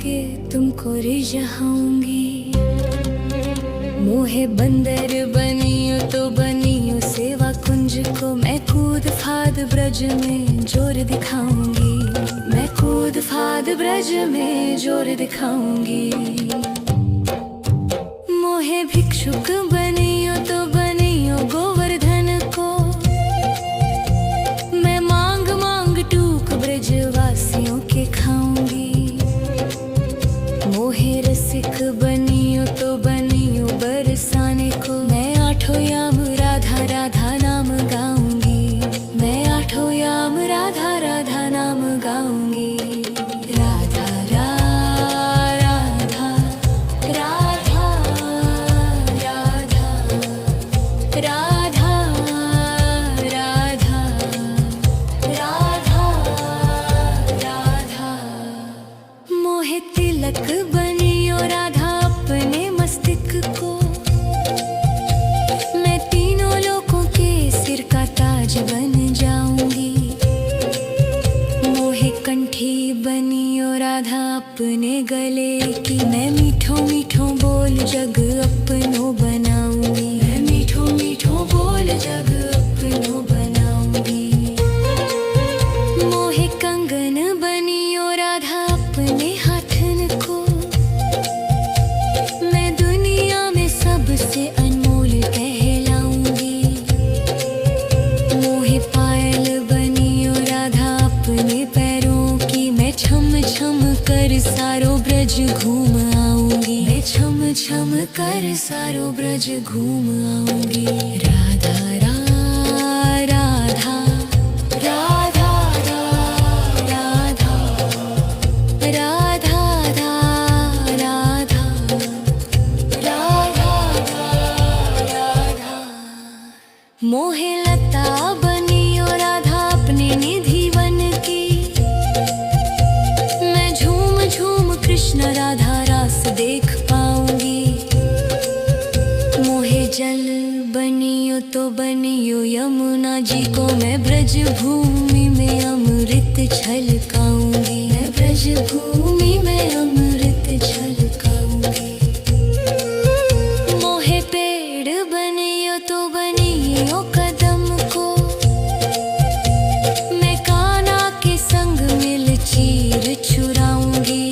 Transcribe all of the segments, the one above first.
के तुमको रिझाऊंगी। मोहे बंदर बनियो तो बनियो सेवा कुंज को, मैं कूद फाद ब्रज में जोर दिखाऊंगी। मैं कूद फाद ब्रज में जोर दिखाऊंगी। मोहे भिक्षुक बनियो तो बनियो गोवर्धन को, मैं मांग मांग टूक ब्रजवासियों के खाऊंगी। मोहे रसिक बनियो तो बनियो बरसाने को, मैं आठों याम राधा राधा नाम गाऊंगी। मैं आठों याम राधा राधा नाम गाऊंगी। राधा राधा राधा राधा राधा राधा राधा राधा। मोहे तिलक बनियो राधा अपने मस्तिष्क को, मैं तीनों लोगों के सिर का ताज बन जाऊंगी। मोहे कंठी बनियो राधा अपने गले की, मैं मीठो मीठो बोल जग अपनो बनाऊंगी। मैं मीठो मीठो बोल जग अपनो बनाऊंगी। मोहे कंगन बनियो राधा अपने हाथन को, मैं दुनिया में सबसे अनमोल कहलाऊंगी। मोहे पायल बनियो राधा अपने पैरों की, मैं छम छम कर सारो ब्रज घूम आऊंगी। मैं छम छम कर सारो ब्रज घूम आऊंगी। राधा राधा राधा राधा राधा राधा राधा राधा। मोहे लता बनियो राधा अपने निधि वन की, मैं झूम झूम कृष्ण राधा रास देख पाऊंगी। मोहे जल बनियो तो बनियो यमुना जी को, मैं ब्रज भूमि में अमृत छलकाऊंगी। मैं ब्रज भूमि में अमृत छलकाऊंगी। मोहे पेड़ बनियो तो बनियो कदम को, मैं कान्हा के संग मिल चीर चुराऊंगी।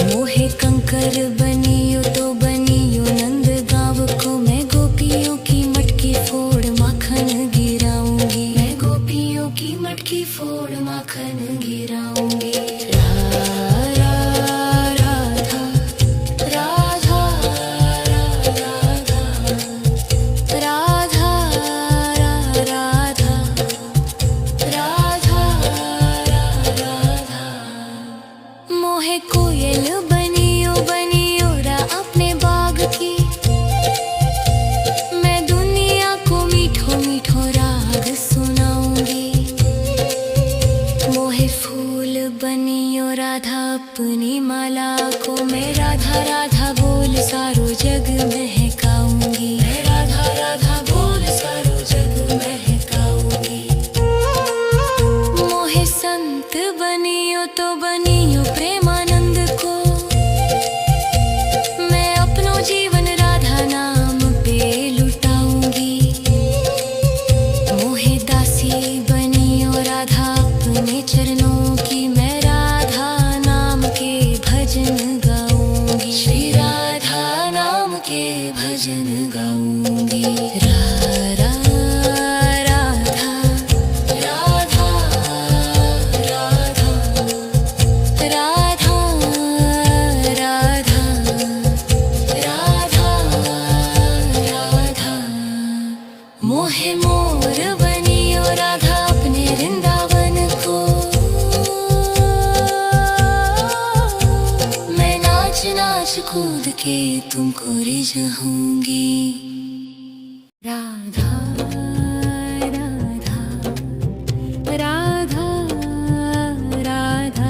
मोहे कंकर बनियो तो बनियो नंद गाँव को, मैं गोपियों की मटकी फोड़ माखन गिराऊंगी। मैं गोपियों की मटकी फोड़ माखन गिराऊंगी। राधा राधा राधा राधा राधा राधा राधा। मोहे कोयल बनियो बनियो रा अपने बाग की, मैं दुनिया को मीठो मीठो राग सुनाऊंगी। मोहे फूल बनियो राधा अपनी माला को, मैं राधा राधा बोल सारो जग महकाऊंगी। मैं राधा राधा बोल सारो जग महकाऊंगी। मोहे संत बनियो तो बनियो प्रेमानंद को, मैं अपनो जीवन राधा नाम पे लुटाऊंगी। मोहे दासी बनियो राधा अपने चरणों की, मैं राधा नाम के भजन गाऊंगी। श्री राधा नाम के भजन गाऊंगी। राधा राधा राधा राधा राधा राधा राधा राधा। मोहे मोर बनियो राधा अपने वृंदावन को, मैं नाच नाच कूद के तुमको रिझाऊंगी। राधा राधा राधा राधा राधा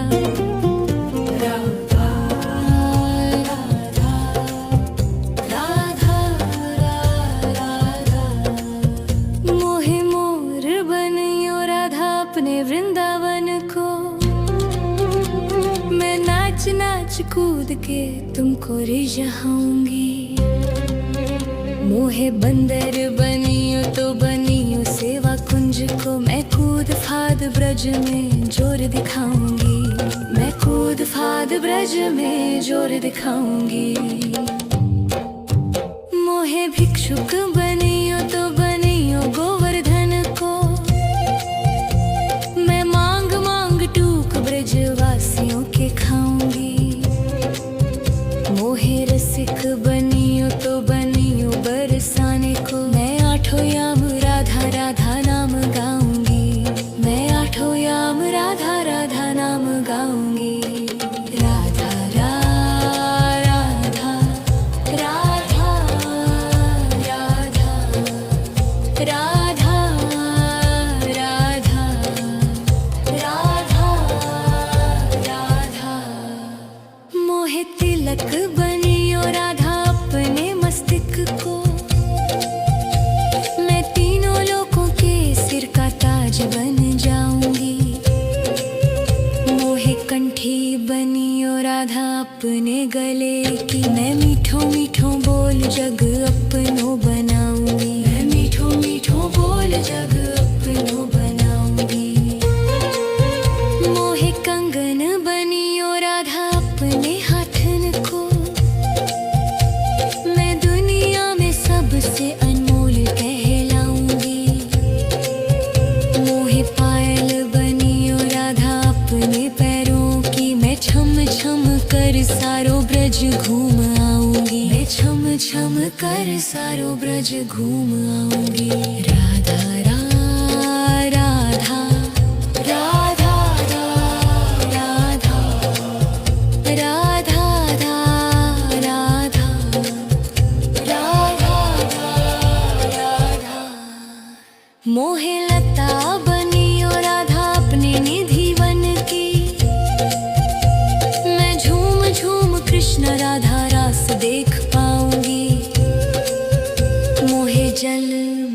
राधा राधा राधा। मोहे मोर बनियो राधा अपने वृंदावन को, मैं नाच के तुमको रिझाऊंगी। मोहे बंदर बनियो तो बनियो सेवा कुंज को, मैं कूद फाद ब्रज में जोर दिखाऊंगी। मैं कूद फाद ब्रज में जोर दिखाऊंगी। मोहे भिक्षुक बनियो तो बनियो गोवर्धन को, मैं मांग मांग टूक ब्रजवासियों के खाऊंगी। मोहे रसिक बनियो तो बनियो बरसाने को, मैं आठों याम राधा राधा नाम गाऊंगी। मैं आठों याम राधा राधा नाम गाऊंगी। राधा राधा राधा राधा राधा राधा राधा राधा। मोहे तिलक बनियो राधा अपने मस्तक को, मैं तीनों लोगों के सिर का ताज बन जाऊंगी। मोहे कंठी बनियो राधा अपने गले की, मैं मीठो मीठो बोल जग अपनो बनाऊंगी। मैं मीठो मीठो बोल जग अपनो बनाऊंगी। मोहे कंगन बनियो राधा अपने हाथन को, मैं दुनिया में सबसे अनमोल कहलाऊंगी। मोहे पायल बनियो राधा अपने पैरों की, मैं छम छम कर सारो ब्रज घूम आऊंगी। मैं छम छम कर सारो ब्रज घूम आऊंगी। राधा राधा राधा राधा राधा राधा राधा राधा राधा। मोहे लता बनियो राधा अपने निधि वन की, मैं झूम झूम कृष्ण राधा रास देख पाऊंगी। मोहे जल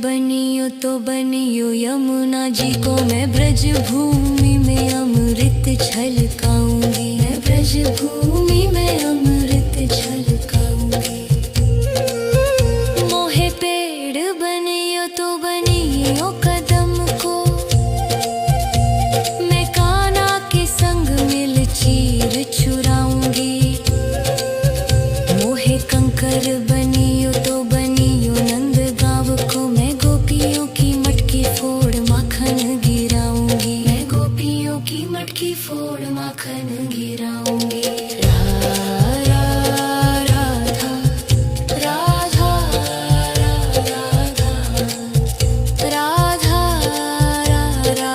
बनियो तो बनियो यमुना जी को, मैं ब्रज भूमि में अमृत छलकाऊंगी। मैं ब्रज भूमि में अमृत छलकाऊंगी। मोहे पेड़ बनियो तो बनियो कदम को, मैं कान्हा के संग मिल चीर चुराऊंगी। मोहे कंकर बनियो तो बनियो नंद गाँव को, मैं गोपियों की मटकी फोड़ माखन गिराऊंगी। मैं गोपियों की मटकी फोड़ माखन गिराऊंगी। राधा राधा राधा राधा राधा राधा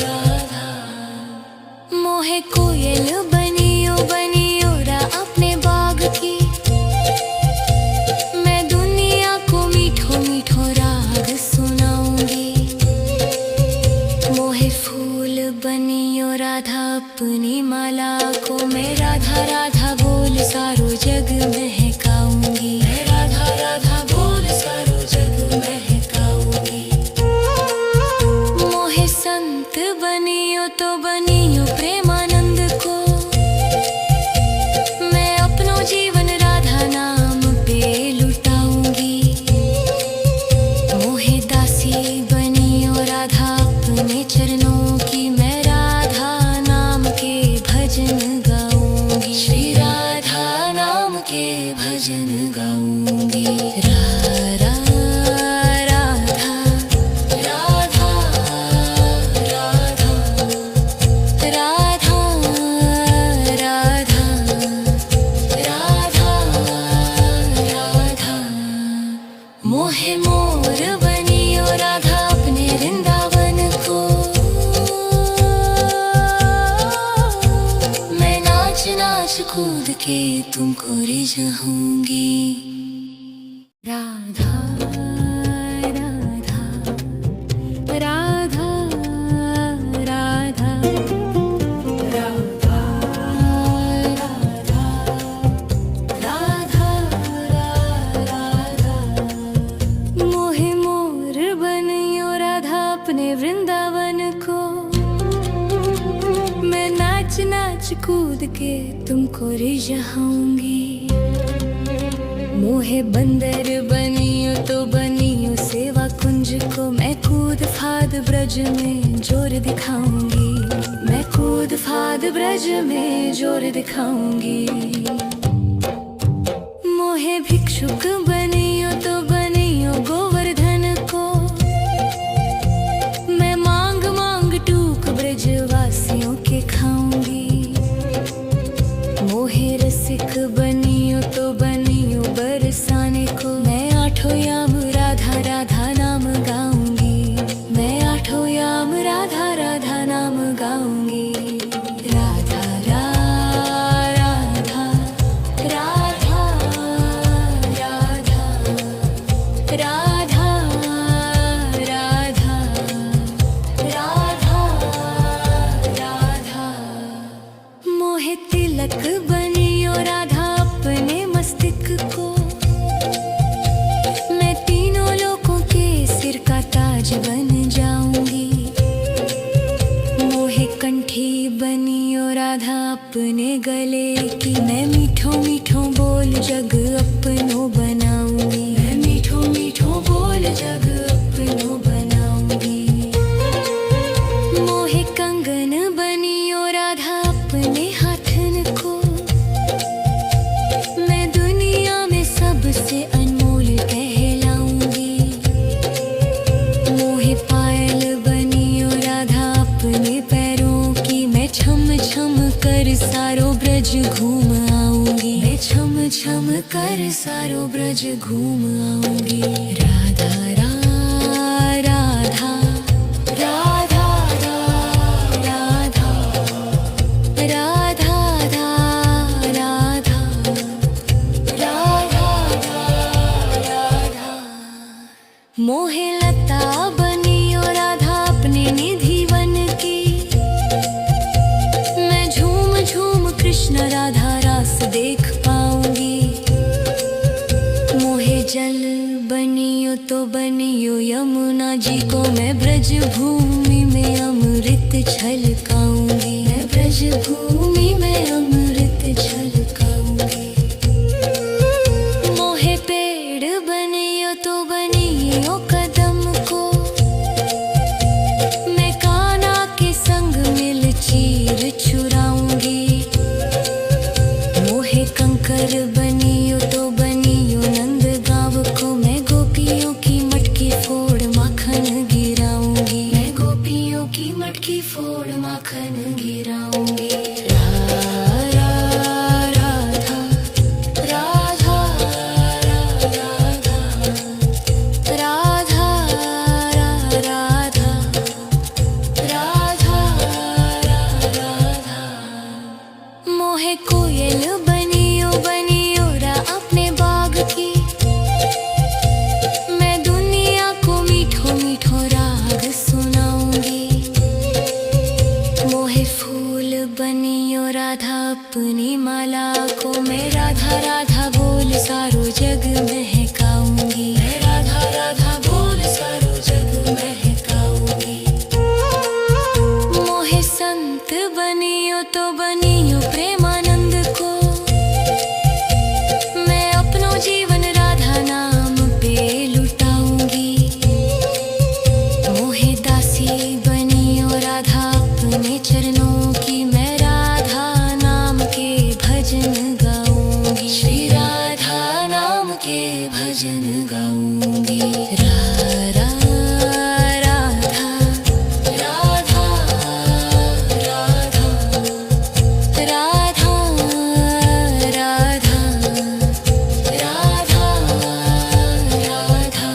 राधा। मोहे कोयल बनियो बनियो रा अपने बाग की, मैं दुनिया को मीठो मीठो राग सुनाऊंगी। मोहे फूल बनियो राधा अपनी माला को, मैं राधा राधा बोल सारो जग महकाऊंगी। मैं राधा राधा बोल सारो जग महकाऊंगी। मोहे संत बनियो तो बनियो प्रेमानंद को, मैं अपनो जीवन राधा नाम पे लुटाऊंगी। मोहे दासी बनियो राधा अपने चरणों की, मैं राधा नाम के भजन गाऊंगी। श्री राधा नाम के भजन गाऊंगी। राधा राधा राधा राधा राधा राधा राधा। मोहे मोर बनियो राधा अपने वृंदावन को, मैं नाच नाच कूद के तुमको रिझाऊंगी। राधा राधा राधा राधा राधा राधा राधा। मोहे मोर बनियो राधा अपने वृंदावन को, मैं नाच कूद के तुमको रिझाऊंगी। मोहे बंदर बनियो तो बनियो सेवा कुंज को, मैं कूद फाद ब्रज में जोर दिखाऊंगी। मैं कूद फाद ब्रज में जोर दिखाऊंगी। मोहे भिक्षुक बनियो तो बनियो गोवर्धन को, मैं मांग मांग टूक ब्रजवासियों के खाऊंगी। मोहे रसिक बनियो तो बनियो बरसाने को, मैं आठों याम राधा राधा नाम गाऊंगी। मैं आठों याम राधा राधा नाम गाऊंगी। राधा राधा राधा राधा राधा राधा राधा राधा। मोहे तिलक बनियो राधा अपने मस्तिष्क को, मैं तीनों लोगों के सिर का ताज बन जाऊंगी। मोहे कंठी बनियो राधा अपने गले की, मैं मीठो मीठो बोल जग अपनो बनाऊंगी। मैं मीठो मीठो बोल जग अपनो बनाऊंगी। मोहे कंगन बनियो राधा अपने हाथन को, मैं दुनिया में सबसे अनमोल कहलाऊंगी। मोहे पायल बनियो राधा अपने पैरों की, मैं छम छम कर सारो ब्रज घूम आऊंगी। मैं छम छम कर सारो ब्रज घूम आऊंगी। राधा राधा राधा राधा राधा राधा राधा राधा। मोहे लता बनियो राधा अपने निधि वन की, मैं झूम झूम कृष्ण राधा रास देख पाऊंगी। मोहे जल बनियो तो बनियो यमुना जी को, मैं ब्रज भूमि में अमृत छलकाऊंगी। मैं ब्रज भूमि में अमृत छलकाऊंगी। मोहे पेड़ बनियो तो बनियो कदम को, मैं कान्हा के संग मिल चीर चुराऊंगी। मोहे कंकर बनियो तो बनियो नंद गाँव को, मैं गोपियों की मटकी फोड़ माखन गिराऊंगी। मैं गोपियों की मटकी फोड़ माखन गिराऊंगी। राधा राधा राधा राधा राधा राधा राधा। मोहे कोयल बनियो बनियो रा अपने बाग की, मैं दुनिया को मीठो मीठो राग सुनाऊंगी। मोहे फूल बनियो राधा अपनी माला को, मैं राधा राधा बोल सारो जग महकाऊंगी। मैं राधा राधा बोल सारो जग महकाऊंगी। मोहे संत बनियो तो बनियो प्रेमानंद को, मैं अपनो जीवन राधा नाम पे लुटाऊंगी। मोहे दासी बनियो राधा अपने चरणों की, मैं राधा नाम के भजन गाऊंगी। श्री राधा नाम के भजन गाऊंगी। राधा राधा राधा राधा राधा राधा राधा।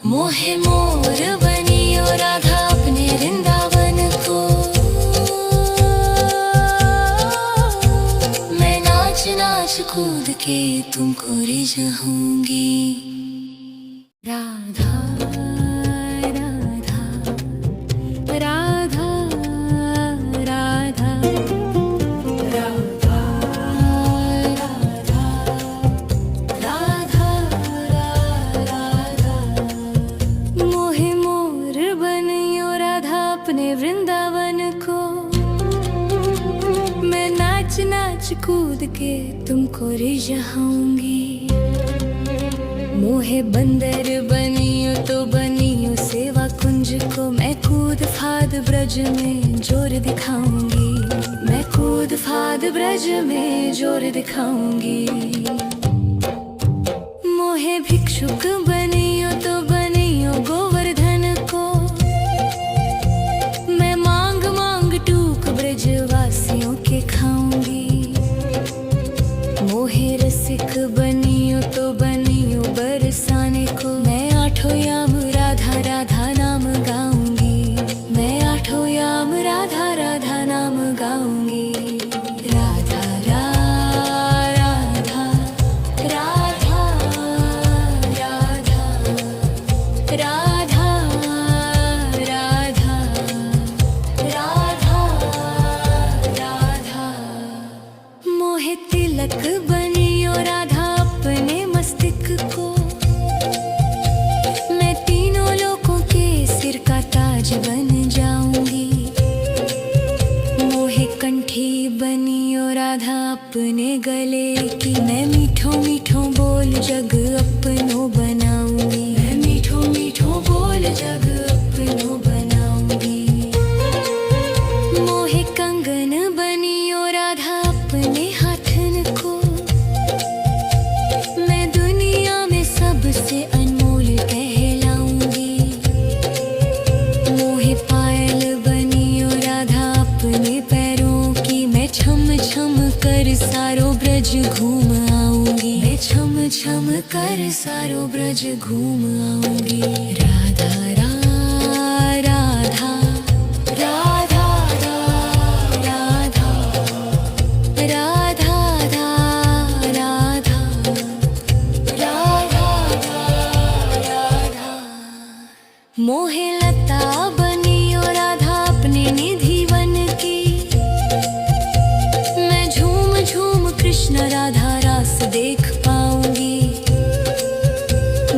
मोहे मोर बनियो राधा अपने वृंदावन को, मैं नाच नाच कूद के तुमको रिझाऊंगी। राधा राधा राधा राधा राधा राधा राधा। मोहे मोर बनियो राधा अपने वृंदावन को, कूद के तुमको रिझाऊंगी। मोहे बंदर बनियो तो बनियो सेवा कुंज को, मैं कूद फाद ब्रज में जोर दिखाऊंगी। मैं कूद फाद ब्रज में जोर दिखाऊंगी। मोहे भिक्षुक बनियो तो बनियो गोवर्धन को, मैं मांग मांग टूक ब्रजवासियों के खाऊंगी। मोहे रसिक बनियो तो बनियो बरसाने को, मैं आठों याम राधा राधा नाम गाऊंगी। मैं आठों याम राधा राधा नाम गाऊंगी। राधा राधा राधा राधा राधा राधा राधा राधा। मोहे तिलक बनियो राधा अपने मस्तिष्क को, मैं तीनों लोगों के सिर का ताज बन जाऊंगी। मोहे कंठी बनियो राधा अपने गले की, मैं मीठो मीठो बोल जग अपनो बनाऊंगी। मैं मीठो मीठो बोल जग अपनो बनाऊंगी। मोहे कंगन बनियो राधा अपने हाथन को, मैं दुनिया में सबसे अनमोल कहलाऊंगी। मोहे पायल बनियो राधा अपने पैरों की, मैं छम छम कर सारो ब्रज घूम आऊंगी। मैं छम छम कर सारो ब्रज घूम आऊंगी। राधा राधा राधा राधा राधा राधा राधा राधा राधा। मोहे लता बनियो राधा अपने निधि वन की, मैं झूम झूम कृष्ण राधा रास देख पाऊंगी।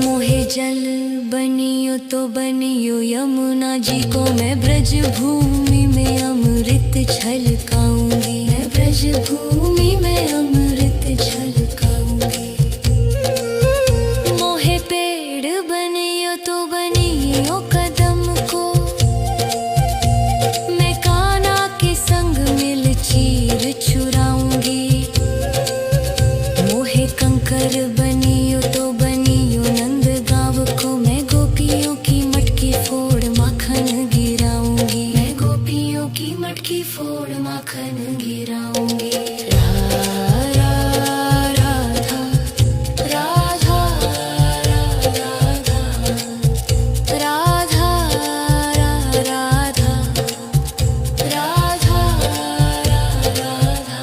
मोहे जल बनियो तो बनियो यमुना जी को, मैं ब्रज भूमि में अमृत छलकाऊंगी। मैं ब्रज भूमि में अमृत छलकाऊंगी। मोहे पेड़ बनियो तो बनियो कदम को, मैं कान्हा के संग मिल चीर चुराऊंगी। मोहे कंकर बनियो तो बनियो नंद गाँव को, मैं गोपियों की मटकी फोड़ माखन गिराऊंगी। मैं गोपियों की मटकी फोड़ माखन गिराऊंगी। राधा राधा राधा राधा राधा राधा राधा।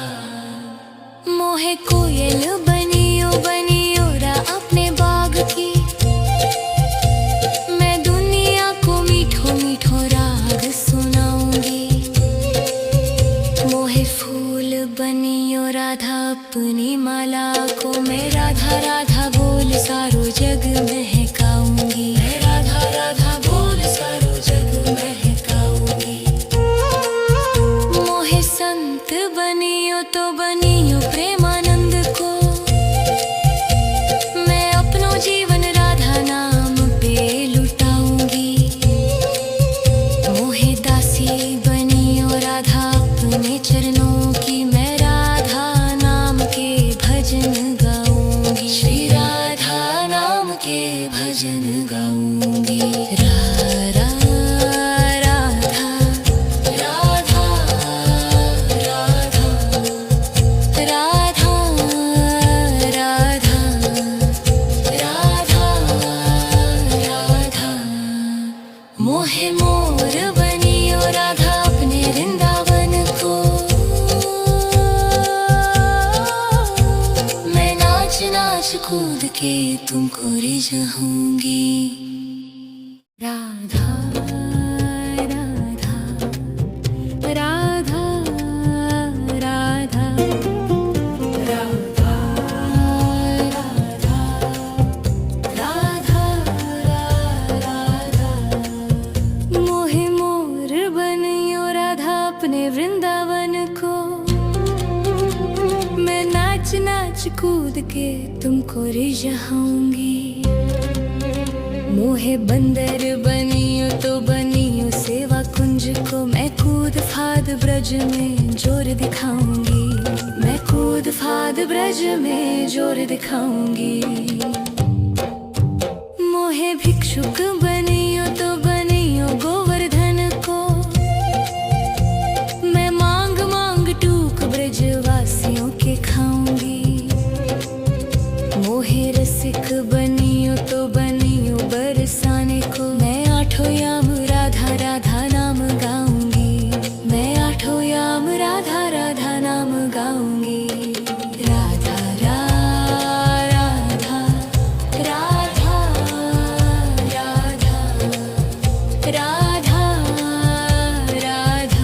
मोहे कोयल बनियो बनियो रा अपने बाग की, मैं दुनिया को मीठो मीठो राग सुनाऊंगी। मोहे फूल बनियो राधा अपनी माला को, मैं राधा राधा बोल सारो जग महकाऊंगी। मैं राधा राधा बोल सारो जग महकाऊंगी। मोहे संत बनियो तो बनियो प्रेमानंद को, मैं अपनो जीवन राधा नाम पे लुटाऊंगी। मोहे दासी बनियो राधा अपने चरणों की, मैं राधा नाम के भजन गाऊंगी। श्री राधा नाम के भजन गाऊंगी। राधा राधा राधा राधा राधा राधा राधा। मोहे मोर बनियो राधा अपने वृंदावन को, मैं नाच नाच कूद के तुमको रिझाऊंगी। राधा राधा राधा राधा राधा राधा राधा। मोहे मोर बनियो राधा अपने वृंदावन को, मैं नाच कूद के तुमको रिझाऊंगी। मोहे बंदर बनियो तो बनियो सेवा कुंज को, मैं कूद फाद ब्रज में जोर दिखाऊंगी। मैं कूद फाद ब्रज में जोर दिखाऊंगी। मोहे भिक्षुक बनियो तो बनियो गोवर्धन को, मैं मांग मांग टूक ब्रजवासियों के खाऊंगी। मोहे रसिक बनियो तो बनियो बरसाने को, मैं आठों याम राधा राधा नाम गाऊंगी। मैं आठों याम राधा राधा नाम गाऊंगी। राधा राधा राधा राधा राधा राधा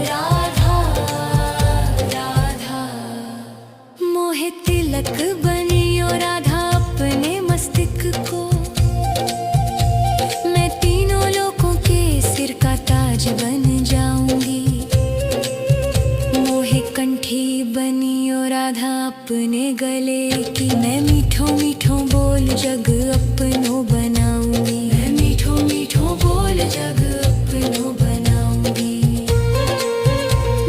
राधा राधा। मोहे तिलक बनियो राधा अपने मस्तिष्क को, मैं तीनों लोगों के सिर का ताज बन जाऊंगी। मोहे कंठी बनियो राधा अपने गले की, मैं मीठो मीठो बोल जग अपनो बनाऊंगी। मैं मीठो मीठो बोल जग अपनो बनाऊंगी।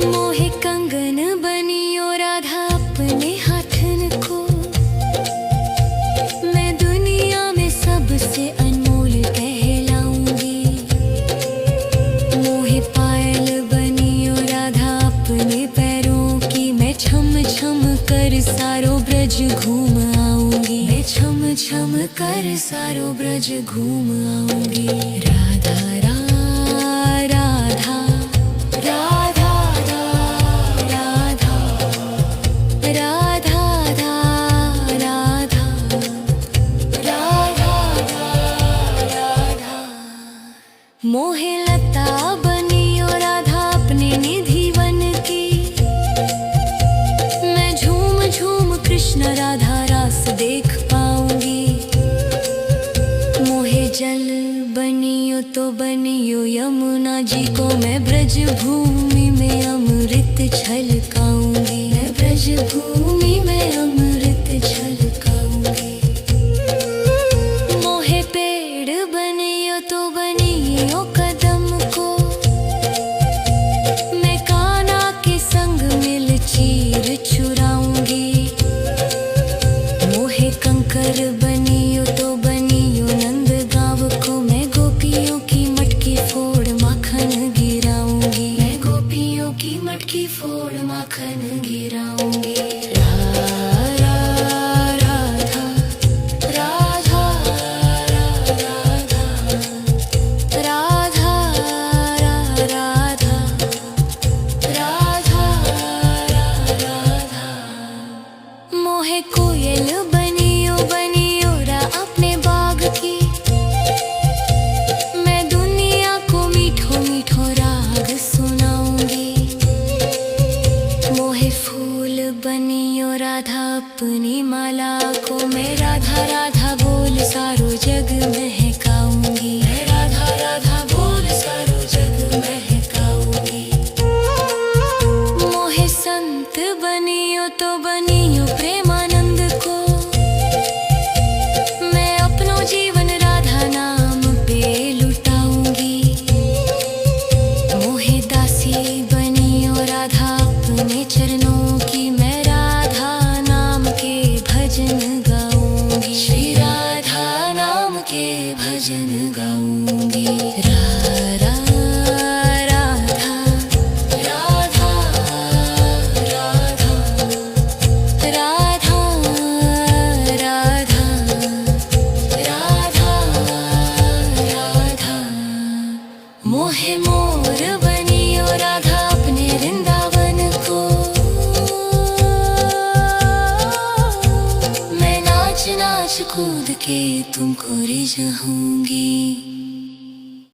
मोहे कंगन बनियो राधा अपने हाथन को, मैं दुनिया में सबसे अनमोल कहलाऊंगी। मोहे पायल बनियो राधा अपने पैरों की, मैं छम छम कर सारो ब्रज घूम आऊंगी। मैं छम छम कर सारो ब्रज घूम आऊंगी। राधा राधा राधा राधा राधा राधा राधा राधा राधा। मोहे लता बनियो राधा अपने निधि वन की, मैं झूम झूम कृष्ण राधा रास देख पाऊंगी। मोहे जल बनियो तो बनियो यमुना जी को, मैं ब्रज भूमि में अमृत छलकाऊंगी। मैं ब्रज भूमि में अमृत छलकाऊंगी। मोहे पेड़ बनियो तो बनियो कदम को, मैं कान्हा के संग मिल चीर चुराऊंगी। मोहे कंकर बनियो तो बनियो नंद गाँव को, मैं गोपियों की मटकी फोड़ माखन गिराऊंगी। मैं गोपियों की मटकी फोड़ माखन गिराऊंगी। राधा राधा राधा राधा राधा राधा राधा राधा। मोहे कोयल बनियो बनियो रा अपने बाग की, मैं दुनिया को मीठो मीठो राग सुनाऊंगी। मोहे फूल बनियो राधा अपनी माला को, मैं राधा राधा बोल सारो जग महकाऊंगी। मैं राधा राधा बोल सारो जग महकाऊंगी। मोहे संत बनियो तो बनियो प्रेमानंद को, मैं अपनो जीवन राधा नाम पे लुटाऊंगी। मोहे दासी बनियो राधा अपने चरणों की, मैं राधा नाम के भजन गाऊंगी। श्री राधा नाम के भजन गाऊंगी। राधा राधा राधा राधा राधा राधा राधा राधा। मोहे मोर बनियो राधा अपने वृंदावन को, मैं नाच नाच कूद के तुमको रिझाऊंगी।